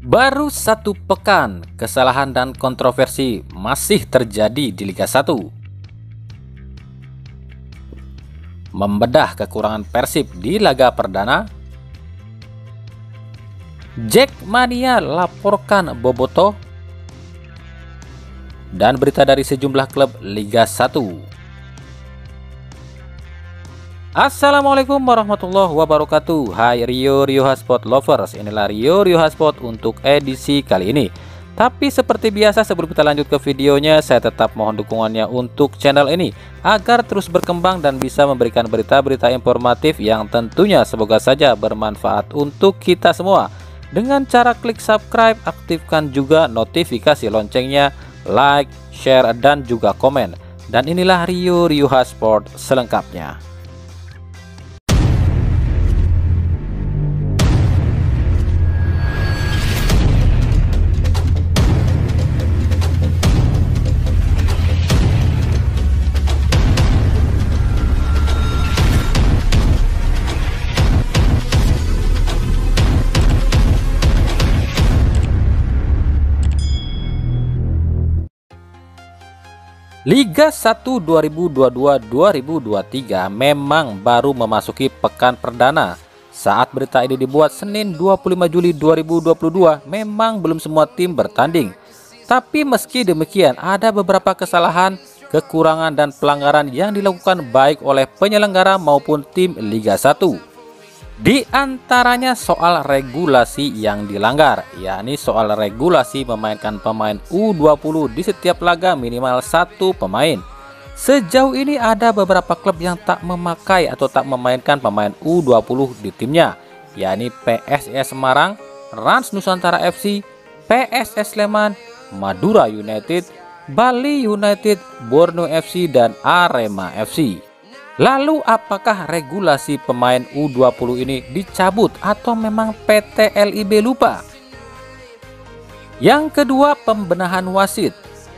Baru satu pekan, kesalahan dan kontroversi masih terjadi di Liga 1. Membedah kekurangan Persib di laga perdana. Jackmania laporkan Boboto. Dan berita dari sejumlah klub Liga 1. Assalamualaikum warahmatullahi wabarakatuh. Hai Rio Hotspot lovers, inilah Rio Hotspot untuk edisi kali ini. Tapi seperti biasa, sebelum kita lanjut ke videonya, saya tetap mohon dukungannya untuk channel ini agar terus berkembang dan bisa memberikan berita-berita informatif yang tentunya semoga saja bermanfaat untuk kita semua. Dengan cara klik subscribe, aktifkan juga notifikasi loncengnya, like, share, dan juga komen. Dan inilah Rio Hotspot selengkapnya. Liga 1 2022-2023 memang baru memasuki pekan perdana. Saat berita ini dibuat Senin 25 Juli 2022, memang belum semua tim bertanding. Tapi meski demikian, ada beberapa kesalahan, kekurangan dan pelanggaran yang dilakukan baik oleh penyelenggara maupun tim Liga 1. Di antaranya soal regulasi yang dilanggar, yakni soal regulasi memainkan pemain U20 di setiap laga minimal satu pemain. Sejauh ini ada beberapa klub yang tak memakai atau tak memainkan pemain U20 di timnya, yakni PSIS Semarang, Rans Nusantara FC, PSS Sleman, Madura United, Bali United, Borneo FC, dan Arema FC. Lalu apakah regulasi pemain U20 ini dicabut atau memang PT LIB lupa? Yang kedua, pembenahan wasit.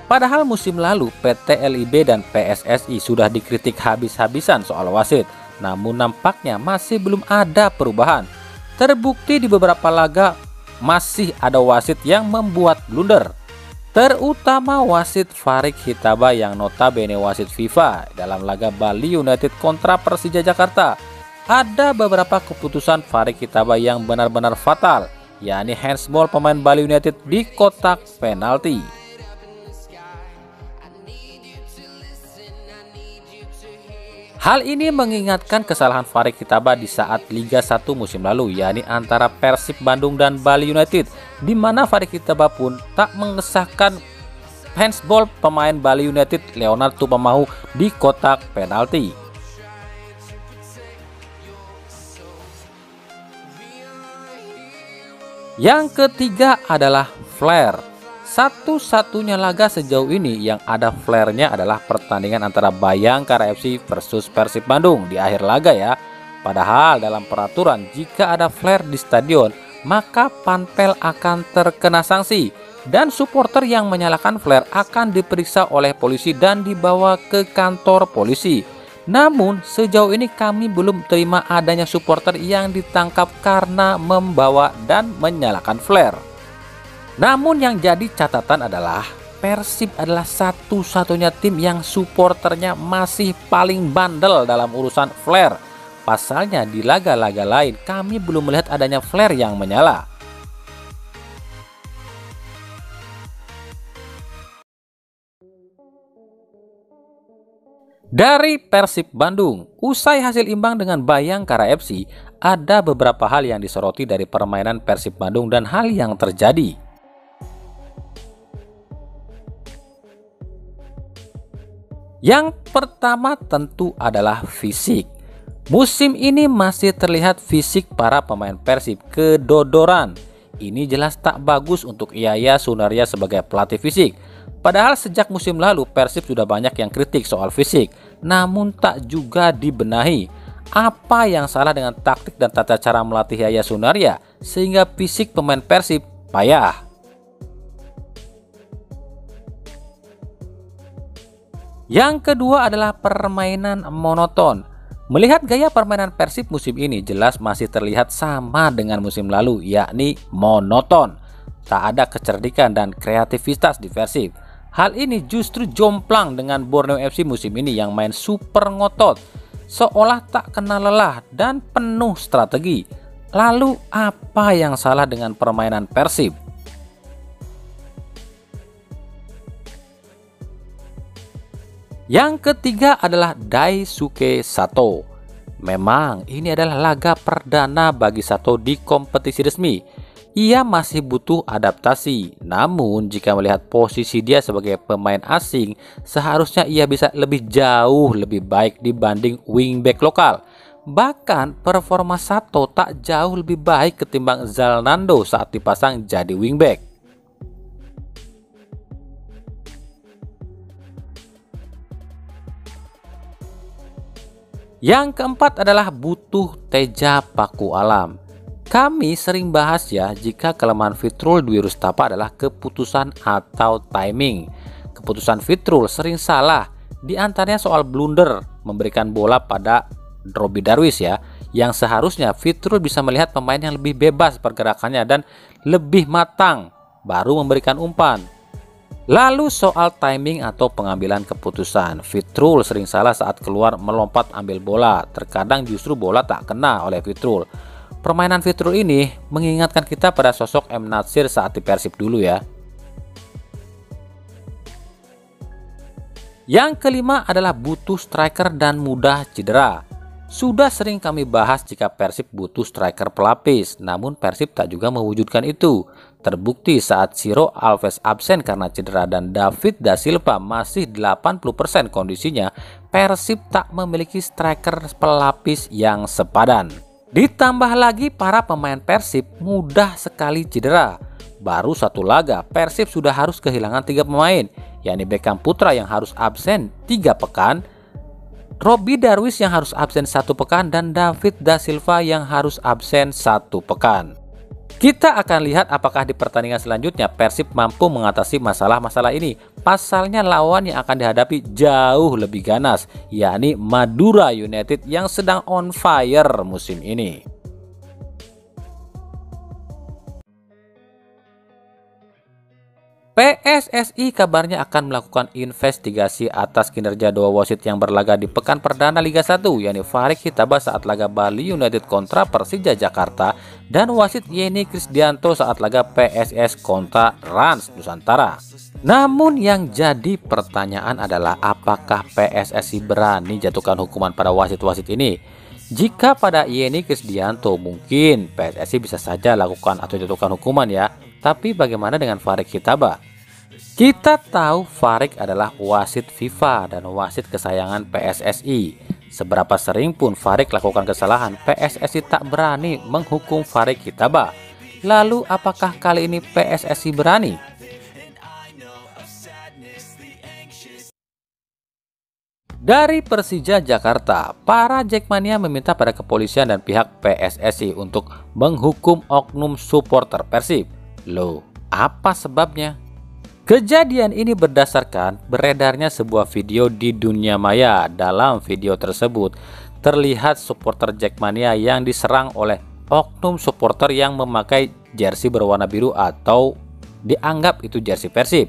Padahal musim lalu PT LIB dan PSSI sudah dikritik habis-habisan soal wasit, namun nampaknya masih belum ada perubahan. Terbukti di beberapa laga masih ada wasit yang membuat blunder. Terutama wasit Farid Hitaba yang notabene wasit FIFA dalam laga Bali United kontra Persija Jakarta. Ada beberapa keputusan Farid Hitaba yang benar-benar fatal, yakni handsball pemain Bali United di kotak penalti. Hal ini mengingatkan kesalahan Farid Hitaba di saat Liga 1 musim lalu, yakni antara Persib Bandung dan Bali United, di mana Farid Hitaba pun tak mengesahkan handsball pemain Bali United Leonard Tupamau di kotak penalti. Yang ketiga adalah flare. Satu-satunya laga sejauh ini yang ada flare-nya adalah pertandingan antara Bayangkara FC versus Persib Bandung di akhir laga ya. Padahal dalam peraturan jika ada flare di stadion maka panpel akan terkena sanksi dan supporter yang menyalakan flare akan diperiksa oleh polisi dan dibawa ke kantor polisi. Namun sejauh ini kami belum terima adanya supporter yang ditangkap karena membawa dan menyalakan flare. Namun yang jadi catatan adalah Persib adalah satu-satunya tim yang supporternya masih paling bandel dalam urusan flare. Pasalnya di laga-laga lain kami belum melihat adanya flare yang menyala. Dari Persib Bandung, usai hasil imbang dengan Bayangkara FC, ada beberapa hal yang disoroti dari permainan Persib Bandung dan hal yang terjadi. Yang pertama tentu adalah fisik. Musim ini masih terlihat fisik para pemain Persib kedodoran. Ini jelas tak bagus untuk Yaya Sunaria sebagai pelatih fisik. Padahal sejak musim lalu Persib sudah banyak yang kritik soal fisik, namun tak juga dibenahi. Apa yang salah dengan taktik dan tata cara melatih Yaya Sunaria sehingga fisik pemain Persib payah? Yang kedua adalah permainan monoton. Melihat gaya permainan Persib musim ini jelas masih terlihat sama dengan musim lalu, yakni monoton. Tak ada kecerdikan dan kreativitas di Persib. Hal ini justru jomplang dengan Borneo FC musim ini yang main super ngotot, seolah tak kenal lelah dan penuh strategi. Lalu apa yang salah dengan permainan Persib? Yang ketiga adalah Daisuke Sato. Memang ini adalah laga perdana bagi Sato di kompetisi resmi. Ia masih butuh adaptasi. Namun jika melihat posisi dia sebagai pemain asing, seharusnya ia bisa lebih jauh lebih baik dibanding wingback lokal. Bahkan performa Sato tak jauh lebih baik ketimbang Zalnando saat dipasang jadi wingback. Yang keempat adalah butuh Teja Paku Alam. Kami sering bahas ya, jika kelemahan Fitrul Dwi Rustapa adalah keputusan atau timing. Keputusan Fitrul sering salah, di antaranya soal blunder memberikan bola pada Robby Darwish ya, yang seharusnya Fitrul bisa melihat pemain yang lebih bebas pergerakannya dan lebih matang, baru memberikan umpan. Lalu soal timing atau pengambilan keputusan, Fitrul sering salah saat keluar melompat ambil bola, terkadang justru bola tak kena oleh Fitrul. Permainan Fitrul ini mengingatkan kita pada sosok M. Natsir saat di Persib dulu ya. Yang kelima adalah butuh striker dan mudah cedera. Sudah sering kami bahas jika Persib butuh striker pelapis, namun Persib tak juga mewujudkan itu. Terbukti saat Ciro Alves absen karena cedera dan David da Silva masih 80% kondisinya, Persib tak memiliki striker pelapis yang sepadan. Ditambah lagi para pemain Persib mudah sekali cedera. Baru satu laga Persib sudah harus kehilangan 3 pemain, yakni Beckham Putra yang harus absen 3 pekan, Robby Darwish yang harus absen 1 pekan, dan David da Silva yang harus absen 1 pekan. Kita akan lihat apakah di pertandingan selanjutnya Persib mampu mengatasi masalah-masalah ini. Pasalnya lawan yang akan dihadapi jauh lebih ganas, yakni Madura United yang sedang on fire musim ini. PSSI kabarnya akan melakukan investigasi atas kinerja 2 wasit yang berlaga di pekan perdana Liga 1, yakni Farik Hitabah saat laga Bali United kontra Persija Jakarta dan wasit Yeni Krisdianto saat laga PSS kontra Rans Nusantara. Namun yang jadi pertanyaan adalah apakah PSSI berani jatuhkan hukuman pada wasit-wasit ini? Jika pada Yeni Krisdianto mungkin PSSI bisa saja lakukan atau jatuhkan hukuman ya. Tapi bagaimana dengan Farik Hitabah? Kita tahu Farik adalah wasit FIFA dan wasit kesayangan PSSI. Seberapa sering pun Farik lakukan kesalahan, PSSI tak berani menghukum Farik Hitabah. Lalu apakah kali ini PSSI berani? Dari Persija Jakarta, para Jackmania meminta pada kepolisian dan pihak PSSI untuk menghukum oknum supporter Persib. Loh, apa sebabnya? Kejadian ini berdasarkan beredarnya sebuah video di dunia maya. Dalam video tersebut, terlihat supporter Jackmania yang diserang oleh oknum supporter yang memakai jersey berwarna biru atau dianggap itu jersey Persib.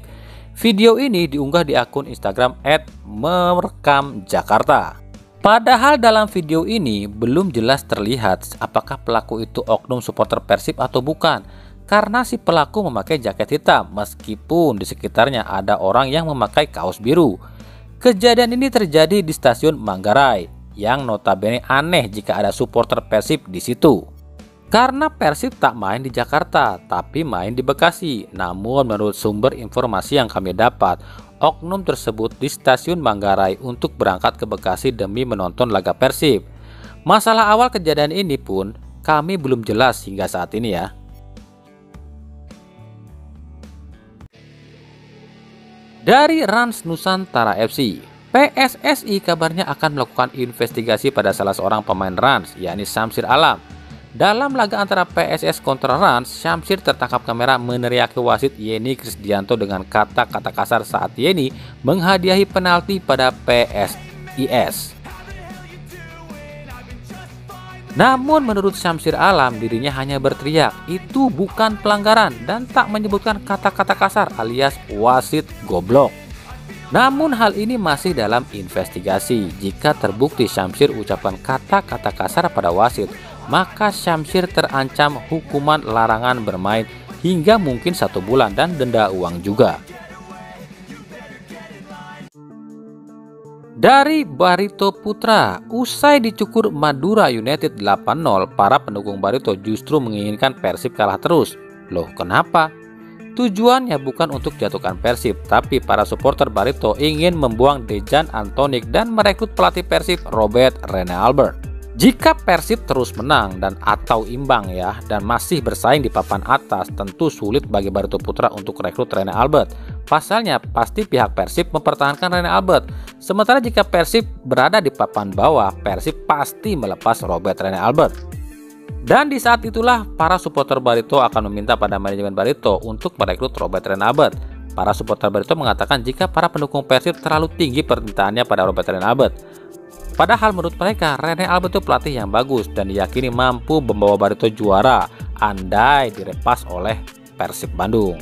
Video ini diunggah di akun Instagram @merekamjakarta. Padahal dalam video ini belum jelas terlihat apakah pelaku itu oknum supporter Persib atau bukan. Karena si pelaku memakai jaket hitam meskipun di sekitarnya ada orang yang memakai kaos biru. Kejadian ini terjadi di stasiun Manggarai yang notabene aneh jika ada supporter Persib di situ. Karena Persib tak main di Jakarta tapi main di Bekasi. Namun menurut sumber informasi yang kami dapat, oknum tersebut di stasiun Manggarai untuk berangkat ke Bekasi demi menonton laga Persib. Masalah awal kejadian ini pun kami belum jelas hingga saat ini ya. Dari Rans Nusantara FC, PSSI kabarnya akan melakukan investigasi pada salah seorang pemain Rans, yakni Syamsir Alam. Dalam laga antara PSS kontra Rans, Syamsir tertangkap kamera meneriaki wasit Yeni Krisdianto dengan kata-kata kasar saat Yeni menghadiahi penalti pada PSIS. Namun menurut Syamsir Alam, dirinya hanya berteriak, itu bukan pelanggaran, dan tak menyebutkan kata-kata kasar alias wasit goblok. Namun hal ini masih dalam investigasi. Jika terbukti Syamsir ucapan kata-kata kasar pada wasit, maka Syamsir terancam hukuman larangan bermain hingga mungkin 1 bulan dan denda uang juga. Dari Barito Putra, usai dicukur Madura United 8-0, para pendukung Barito justru menginginkan Persib kalah terus. Loh, kenapa? Tujuannya bukan untuk jatuhkan Persib, tapi para supporter Barito ingin membuang Dejan Antonik dan merekrut pelatih Persib Robert Rene Albert. Jika Persib terus menang dan atau imbang ya, dan masih bersaing di papan atas, tentu sulit bagi Barito Putra untuk rekrut Rene Albert. Pasalnya pasti pihak Persib mempertahankan Rene Albert. Sementara jika Persib berada di papan bawah, Persib pasti melepas Robert Rene Albert. Dan di saat itulah para supporter Barito akan meminta pada manajemen Barito untuk merekrut Robert Rene Albert. Para supporter Barito mengatakan jika para pendukung Persib terlalu tinggi permintaannya pada Robert Rene Albert. Padahal menurut mereka Rene Albert itu pelatih yang bagus dan diyakini mampu membawa Barito juara andai direpas oleh Persib Bandung.